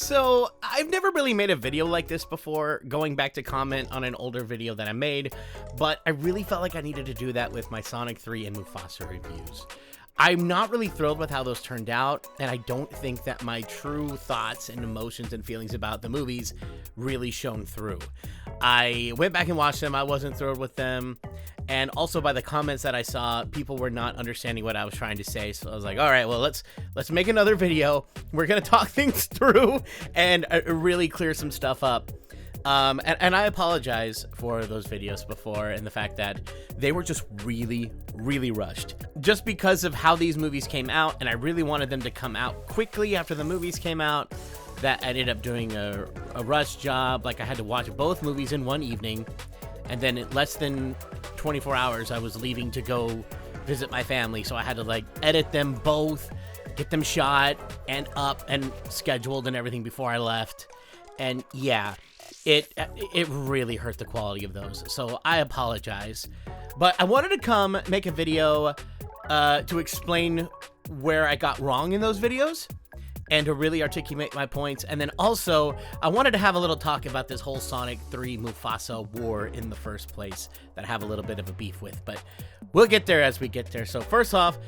So, I've never really made a video like this before, going back to comment on an older video that I made, but I really felt like I needed to do that with my Sonic 3 and Mufasa reviews. I'm not really thrilled with how those turned out, and I don't think that my true thoughts and emotions and feelings about the movies really shone through. I went back and watched them, I wasn't thrilled with them, and also by the comments that I saw, people were not understanding what I was trying to say, so I was like, alright, well, let's make another video, we're gonna talk things through, and really clear some stuff up. And I apologize for those videos before and the fact that they were just really rushed. Just because of how these movies came out, and I really wanted them to come out quickly after the movies came out, that I ended up doing a rush job. Like, I had to watch both movies in one evening, and then in less than 24 hours, I was leaving to go visit my family, so I had to, like, edit them both, get them shot, and up, and scheduled and everything before I left. And yeah, it really hurt the quality of those, so I apologize. But I wanted to come make a video to explain where I got wrong in those videos and to really articulate my points. And then also, I wanted to have a little talk about this whole Sonic 3 Mufasa war in the first place that I have a little bit of a beef with, but we'll get there as we get there. So first off,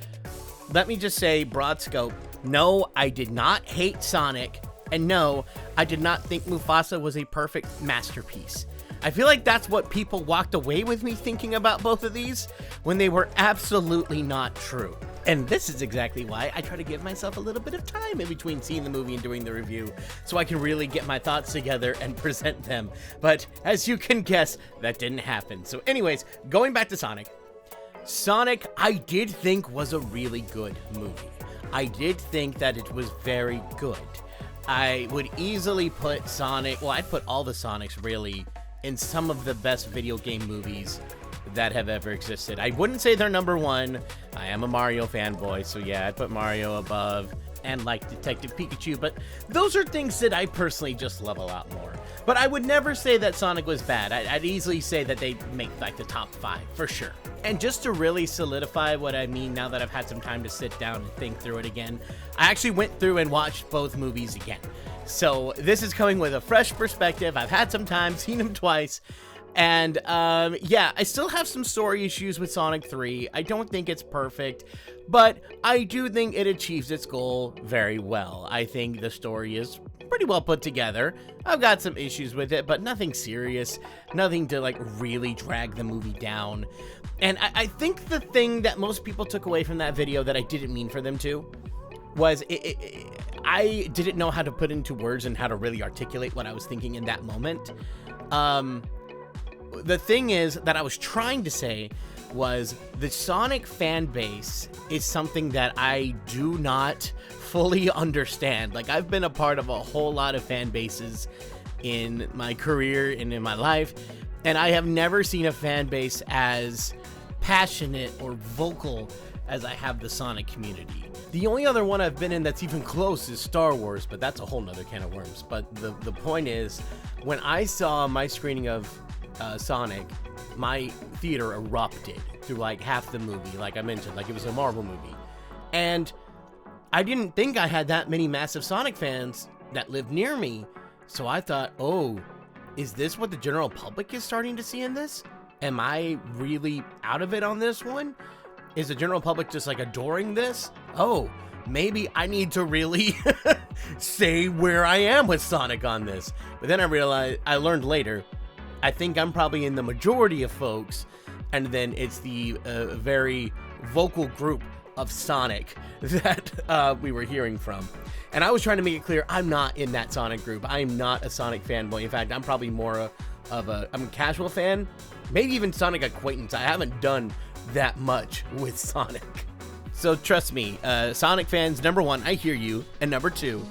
let me just say, broad scope, no, I did not hate Sonic. And no, I did not think Mufasa was a perfect masterpiece. I feel like that's what people walked away with me thinking about both of these, when they were absolutely not true. And this is exactly why I try to give myself a little bit of time in between seeing the movie and doing the review, so I can really get my thoughts together and present them. But as you can guess, that didn't happen. So anyways, going back to Sonic. Sonic, I did think was a really good movie. I did think that it was very good. I would easily put Sonic, well, I'd put all the Sonics really in some of the best video game movies that have ever existed. I wouldn't say they're number one. I am a Mario fanboy, so yeah, I'd put Mario above and like Detective Pikachu, but those are things that I personally just love a lot more. But I would never say that Sonic was bad. I'd easily say that they make like the top 5 for sure. And just to really solidify what I mean now that I've had some time to sit down and think through it again, I actually went through and watched both movies again. So this is coming with a fresh perspective. I've had some time, seen them twice, and yeah, I still have some story issues with Sonic 3. I don't think it's perfect, but I do think it achieves its goal very well. I think the story is pretty well put together. I've got some issues with it, but nothing serious, nothing to like really drag the movie down. And I think the thing that most people took away from that video that I didn't mean for them to was I didn't know how to put into words and how to really articulate what I was thinking in that moment. The thing is that I was trying to say was the Sonic fan base is something that I do not fully understand. Like, I've been a part of a whole lot of fan bases in my career and in my life, and I have never seen a fan base as passionate or vocal as I have the Sonic community. The only other one I've been in that's even close is Star Wars, but that's a whole nother can of worms. But the point is, when I saw my screening of Sonic, my theater erupted through like half the movie, like I mentioned, like it was a Marvel movie. And I didn't think I had that many massive Sonic fans that lived near me, so I thought, oh, is this what the general public is starting to see in this? Am I really out of it on this one? Is the general public just like adoring this? Oh, maybe I need to really say where I am with Sonic on this. But then I realized, I learned later, I think I'm probably in the majority of folks, and then it's the very vocal group of Sonic that we were hearing from. And I was trying to make it clear, I'm not in that Sonic group. I'm not a Sonic fanboy. In fact, I'm probably more I'm a casual fan, maybe even Sonic acquaintance. I haven't done that much with Sonic. So trust me, Sonic fans, number one, I hear you, and number two,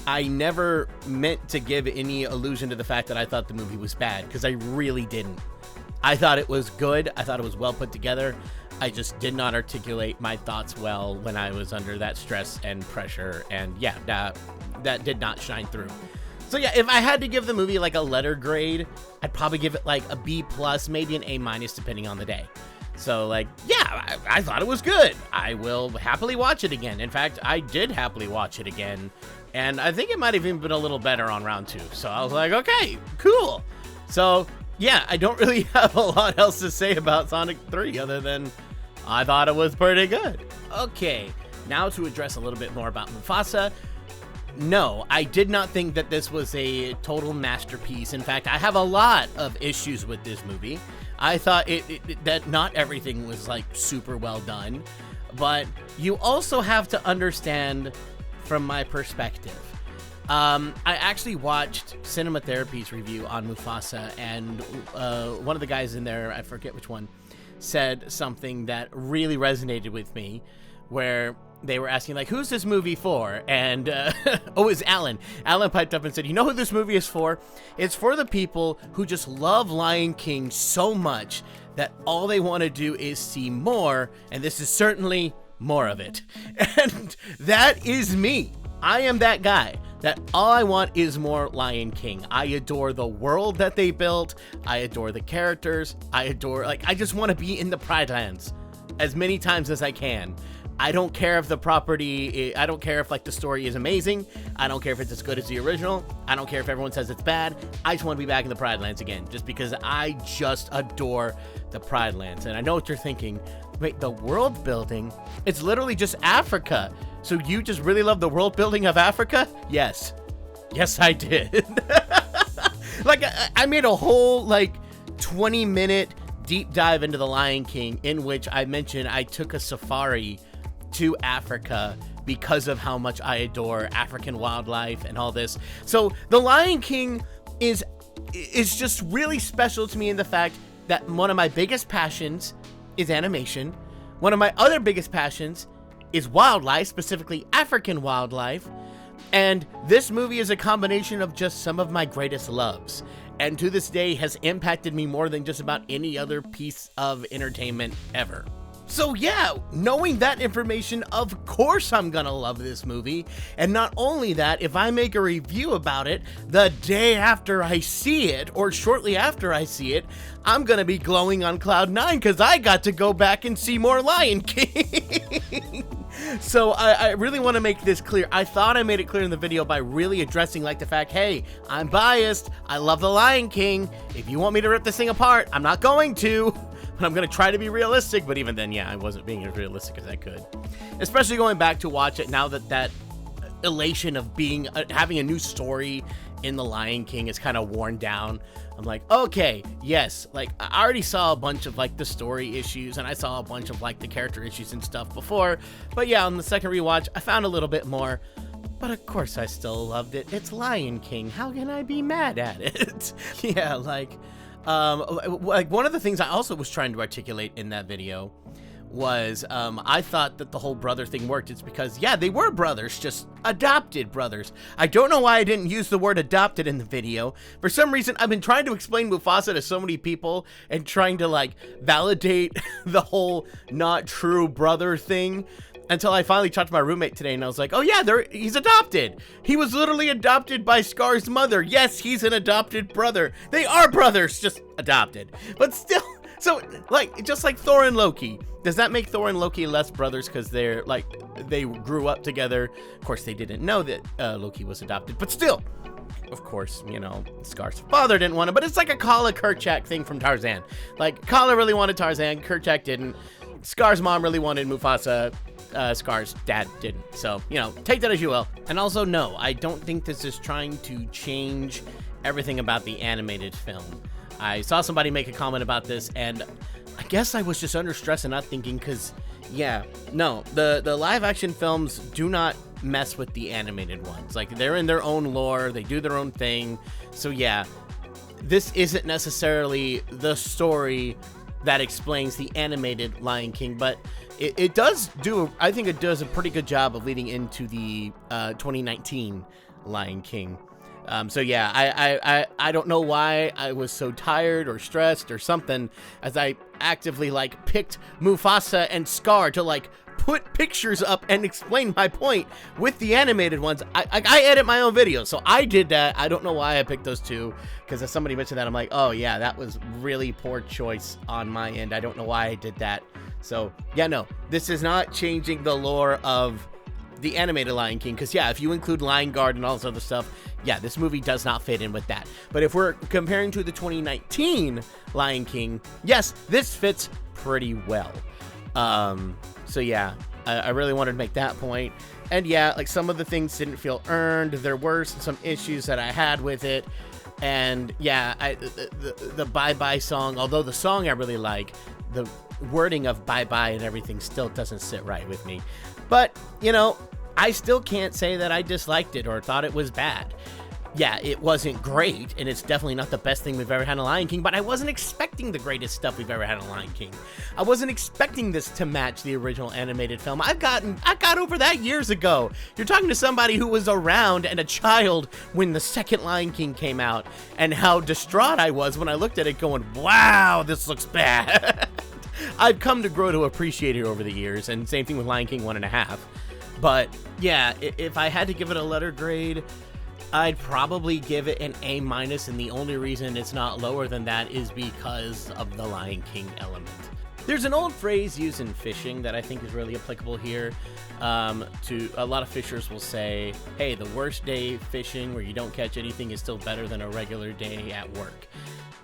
I never meant to give any allusion to the fact that I thought the movie was bad, because I really didn't. I thought it was good, I thought it was well put together, I just did not articulate my thoughts well when I was under that stress and pressure, and yeah, that did not shine through. So yeah, if I had to give the movie like a letter grade, I'd probably give it like a B+, maybe an A- depending on the day. So like, yeah, I thought it was good. I will happily watch it again. In fact, I did happily watch it again And I think it might have even been a little better on round 2. So I was like, okay, cool. So yeah, I don't really have a lot else to say about Sonic 3 other than I thought it was pretty good. Okay, now to address a little bit more about Mufasa. No, I did not think that this was a total masterpiece. In fact, I have a lot of issues with this movie. I thought that not everything was like super well done, but you also have to understand from my perspective. I actually watched Cinema Therapy's review on Mufasa, and one of the guys in there, I forget which one, said something that really resonated with me, where they were asking, like, who's this movie for? And, oh, it was Alan. Alan piped up and said, you know who this movie is for? It's for the people who just love Lion King so much that all they want to do is see more, and this is certainly more of it. And that is me. I am that guy that all I want is more Lion King. I adore the world that they built. I adore the characters. I just want to be in the Pride Lands as many times as I can. I don't care if the property, I don't care if like the story is amazing. I don't care if it's as good as the original. I don't care if everyone says it's bad. I just want to be back in the Pride Lands again, just because I just adore the Pride Lands. And I know what you're thinking. Wait, the world building? It's literally just Africa. So you just really love the world building of Africa? Yes. Yes, I did. Like, I made a whole, like, 20-minute deep dive into the Lion King, in which I mentioned I took a safari to Africa because of how much I adore African wildlife and all this. So the Lion King is just really special to me in the fact that one of my biggest passions is animation. One of my other biggest passions is wildlife, specifically African wildlife. And this movie is a combination of just some of my greatest loves, and to this day has impacted me more than just about any other piece of entertainment ever. So yeah, knowing that information, of course I'm gonna love this movie. And not only that, if I make a review about it the day after I see it, or shortly after I see it, I'm gonna be glowing on cloud 9 because I got to go back and see more Lion King. So I really want to make this clear. I thought I made it clear in the video by really addressing like the fact, hey, I'm biased. I love the Lion King. If you want me to rip this thing apart, I'm not going to. But I'm going to try to be realistic. But even then, yeah, I wasn't being as realistic as I could. Especially going back to watch it now that elation of having a new story in the Lion King is kind of worn down. I'm like, okay, yes, like I already saw a bunch of like the story issues, and I saw a bunch of like the character issues and stuff before, but yeah, on the second rewatch I found a little bit more, but of course I still loved it. It's Lion King, how can I be mad at it? Yeah, like one of the things I also was trying to articulate in that video was I thought that the whole brother thing worked. It's because, yeah, they were brothers, just adopted brothers. I don't know why I didn't use the word adopted in the video. For some reason, I've been trying to explain Mufasa to so many people and trying to, like, validate the whole not true brother thing until I finally talked to my roommate today, and I was like, oh yeah, he's adopted. He was literally adopted by Scar's mother. Yes, he's an adopted brother. They are brothers, just adopted. But still... So, like, just like Thor and Loki, does that make Thor and Loki less brothers because they're, like, they grew up together? Of course, they didn't know that Loki was adopted, but still, of course, you know, Scar's father didn't want it, but it's like a Kala Kerchak thing from Tarzan. Like, Kala really wanted Tarzan, Kerchak didn't. Scar's mom really wanted Mufasa, Scar's dad didn't. So, you know, take that as you will. And also, no, I don't think this is trying to change everything about the animated film. I saw somebody make a comment about this, and I guess I was just under stress and not thinking, because, yeah, no, the live-action films do not mess with the animated ones. Like, they're in their own lore, they do their own thing, so yeah, this isn't necessarily the story that explains the animated Lion King, but it does do, I think it does a pretty good job of leading into the 2019 Lion King. So yeah, I don't know why I was so tired or stressed or something, as I actively like picked Mufasa and Scar to like put pictures up and explain my point with the animated ones. I edit my own videos, so I did that. I don't know why I picked those two, because as somebody mentioned that, I'm like, oh yeah, that was really poor choice on my end. I don't know why I did that. So yeah, no, this is not changing the lore of the animated Lion King, because yeah, if you include Lion Guard and all this other stuff, yeah, this movie does not fit in with that. But if we're comparing to the 2019 Lion King, yes, this fits pretty well. So yeah, I really wanted to make that point. And yeah, like some of the things didn't feel earned. There were some issues that I had with it. And yeah, the Bye Bye song, although the song I really like, the wording of bye bye and everything still doesn't sit right with me. But, you know, I still can't say that I disliked it or thought it was bad. Yeah, it wasn't great, and it's definitely not the best thing we've ever had in Lion King, but I wasn't expecting the greatest stuff we've ever had in Lion King. I wasn't expecting this to match the original animated film. I got over that years ago. You're talking to somebody who was around and a child when the second Lion King came out, and how distraught I was when I looked at it going, wow, this looks bad. I've come to grow to appreciate it over the years, and same thing with Lion King 1.5. But yeah, if I had to give it a letter grade, I'd probably give it an A-, and the only reason it's not lower than that is because of the Lion King element. There's an old phrase used in fishing that I think is really applicable here. To a lot of fishers will say, hey, the worst day fishing where you don't catch anything is still better than a regular day at work.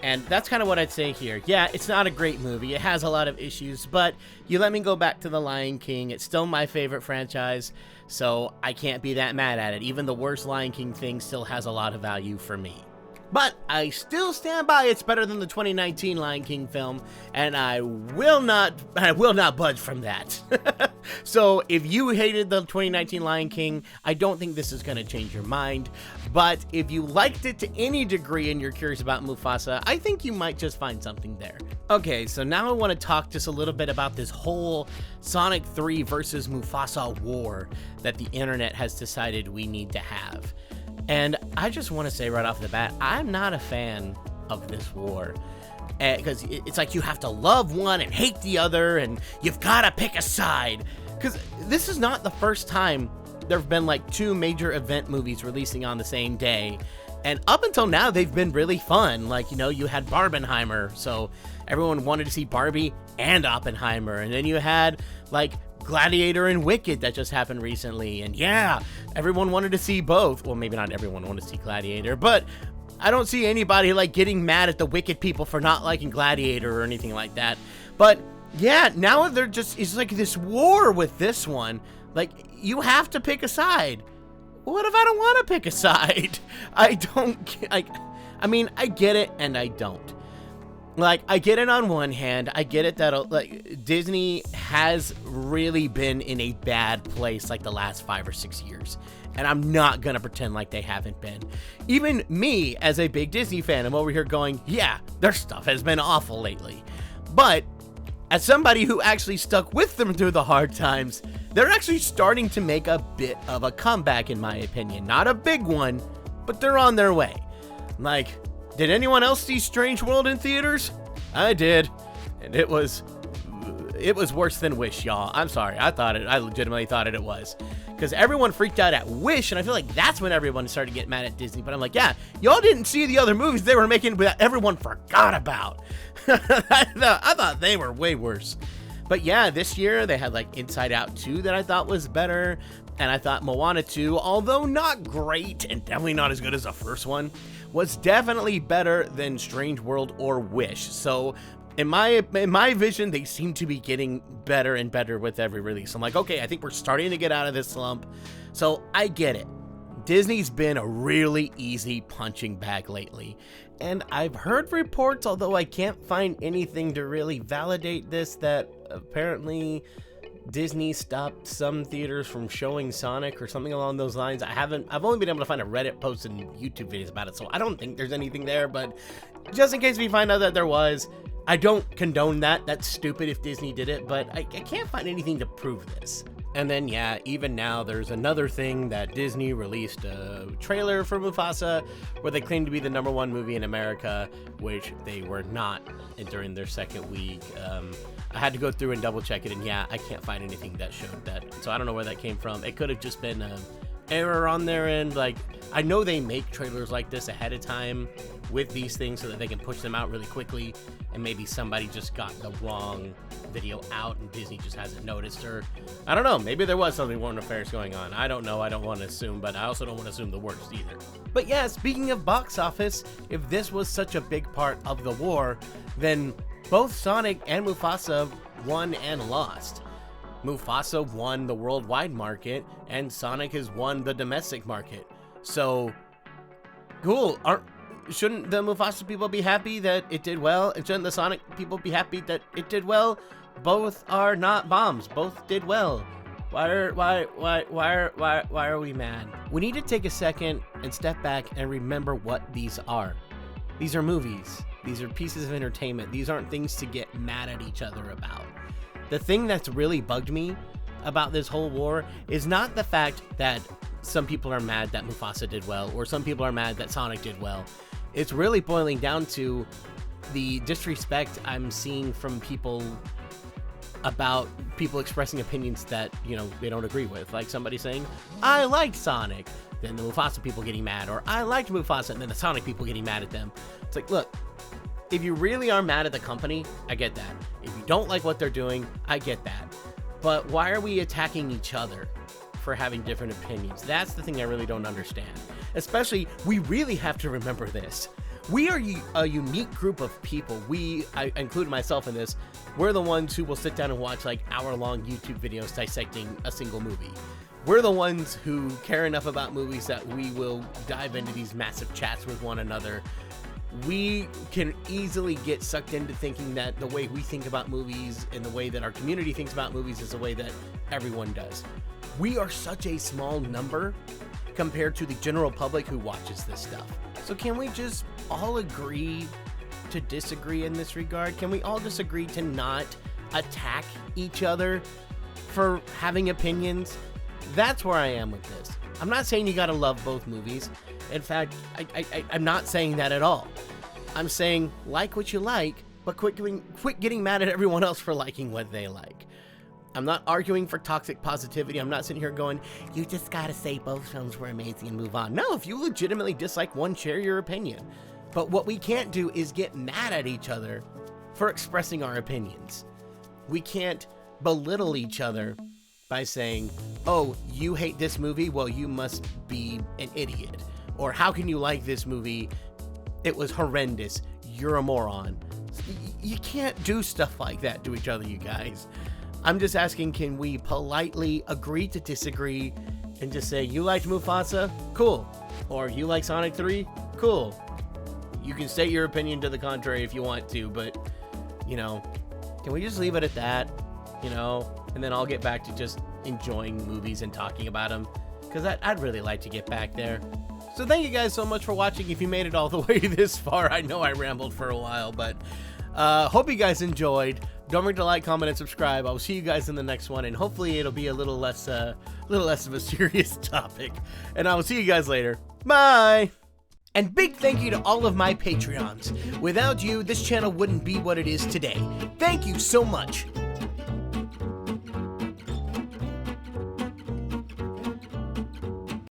And that's kind of what I'd say here. Yeah, it's not a great movie. It has a lot of issues, but you let me go back to The Lion King. It's still my favorite franchise, so I can't be that mad at it. Even the worst Lion King thing still has a lot of value for me. But I still stand by it's better than the 2019 Lion King film, and I will not budge from that. So if you hated the 2019 Lion King, I don't think this is going to change your mind. But if you liked it to any degree and you're curious about Mufasa, I think you might just find something there. Okay, so now I want to talk just a little bit about this whole Sonic 3 versus Mufasa war that the internet has decided we need to have. And I just want to say right off the bat, I'm not a fan of this war. Because it's like you have to love one and hate the other, and you've got to pick a side. Because this is not the first time there have been like 2 major event movies releasing on the same day. And up until now, they've been really fun. Like, you know, you had Barbenheimer, so everyone wanted to see Barbie and Oppenheimer. And then you had, like, Gladiator and Wicked that just happened recently. And yeah, everyone wanted to see both. Well, maybe not everyone wanted to see Gladiator, but I don't see anybody, like, getting mad at the Wicked people for not liking Gladiator or anything like that. But yeah, now they're just, it's like this war with this one. Like, you have to pick a side. What if I don't want to pick a side? I mean, I get it and I don't. Like, I get it on one hand. I get it that, like, Disney has really been in a bad place, like, the last 5 or 6 years. And I'm not gonna pretend like they haven't been. Even me, as a big Disney fan, I'm over here going, yeah, their stuff has been awful lately. But as somebody who actually stuck with them through the hard times, they're actually starting to make a bit of a comeback, in my opinion. Not a big one, but they're on their way. Like, did anyone else see Strange World in theaters? I did, and it was worse than Wish, y'all. I'm sorry, I legitimately thought it was. Because everyone freaked out at Wish, and I feel like that's when everyone started getting mad at Disney. But I'm like, yeah, y'all didn't see the other movies they were making that everyone forgot about. I thought they were way worse. But yeah, this year they had like Inside Out 2 that I thought was better. And I thought Moana 2, although not great and definitely not as good as the first one, was definitely better than Strange World or Wish. So in my vision, they seem to be getting better and better with every release. I'm like, okay, I think we're starting to get out of this slump. So I get it. Disney's been a really easy punching bag lately. And I've heard reports, although I can't find anything to really validate this, that apparently Disney stopped some theaters from showing Sonic or something along those lines. I've only been able to find a Reddit post and YouTube videos about it, so I don't think there's anything there, but just in case we find out that there was, I don't condone that. That's stupid if Disney did it, but I can't find anything to prove this. And then, yeah, even now, there's another thing that Disney released a trailer for Mufasa where they claimed to be the #1 movie in America, which they were not during their second week. I had to go through and double check it, and yeah, I can't find anything that showed that. So I don't know where that came from. It could have just been error on their end. Like, I know they make trailers like this ahead of time with these things so that they can push them out really quickly, and maybe somebody just got the wrong video out and Disney just hasn't noticed, or I don't know, maybe there was something more nefarious going on. I don't know, I don't want to assume, but I also don't want to assume the worst either. But yeah, speaking of box office, if this was such a big part of the war, then both Sonic and Mufasa won and lost. Mufasa won the worldwide market, and Sonic has won the domestic market. So, cool. Shouldn't the Mufasa people be happy that it did well? And shouldn't the Sonic people be happy that it did well? Both are not bombs. Both did well. Why are we mad? We need to take a second and step back and remember what these are. These are movies. These are pieces of entertainment. These aren't things to get mad at each other about. The thing that's really bugged me about this whole war is not the fact that some people are mad that Mufasa did well, or some people are mad that Sonic did well. It's really boiling down to the disrespect I'm seeing from people about people expressing opinions that, you know, they don't agree with. Like somebody saying, I liked Sonic, then the Mufasa people getting mad, or I liked Mufasa, and then the Sonic people getting mad at them. It's like, look, if you really are mad at the company, I get that. If you don't like what they're doing, I get that. But why are we attacking each other for having different opinions? That's the thing I really don't understand. Especially, we really have to remember this. We are a unique group of people. I include myself in this, we're the ones who will sit down and watch like hour-long YouTube videos dissecting a single movie. We're the ones who care enough about movies that we will dive into these massive chats with one another. We can easily get sucked into thinking that the way we think about movies and the way that our community thinks about movies is the way that everyone does. We are such a small number compared to the general public who watches this stuff. So can we just all agree to disagree in this regard? Can we all just agree to not attack each other for having opinions? That's where I am with this. I'm not saying you gotta love both movies. In fact, I'm not saying that at all. I'm saying like what you like, but quit getting mad at everyone else for liking what they like. I'm not arguing for toxic positivity. I'm not sitting here going, you just gotta say both films were amazing and move on. No, if you legitimately dislike one, share your opinion. But what we can't do is get mad at each other for expressing our opinions. We can't belittle each other by saying, oh, you hate this movie? Well, you must be an idiot. Or how can you like this movie? It was horrendous. You're a moron. You can't do stuff like that to each other, you guys. I'm just asking, can we politely agree to disagree and just say, you liked Mufasa? Cool. Or you like Sonic 3? Cool. You can state your opinion to the contrary if you want to, but, you know, can we just leave it at that? You know, and then I'll get back to just enjoying movies and talking about them, because I'd really like to get back there. So thank you guys so much for watching. If you made it all the way this far, I know I rambled for a while, but hope you guys enjoyed. Don't forget to like, comment, and subscribe. I will see you guys in the next one, and hopefully it'll be a little less of a serious topic. And I will see you guys later. Bye! And big thank you to all of my Patreons. Without you, this channel wouldn't be what it is today. Thank you so much.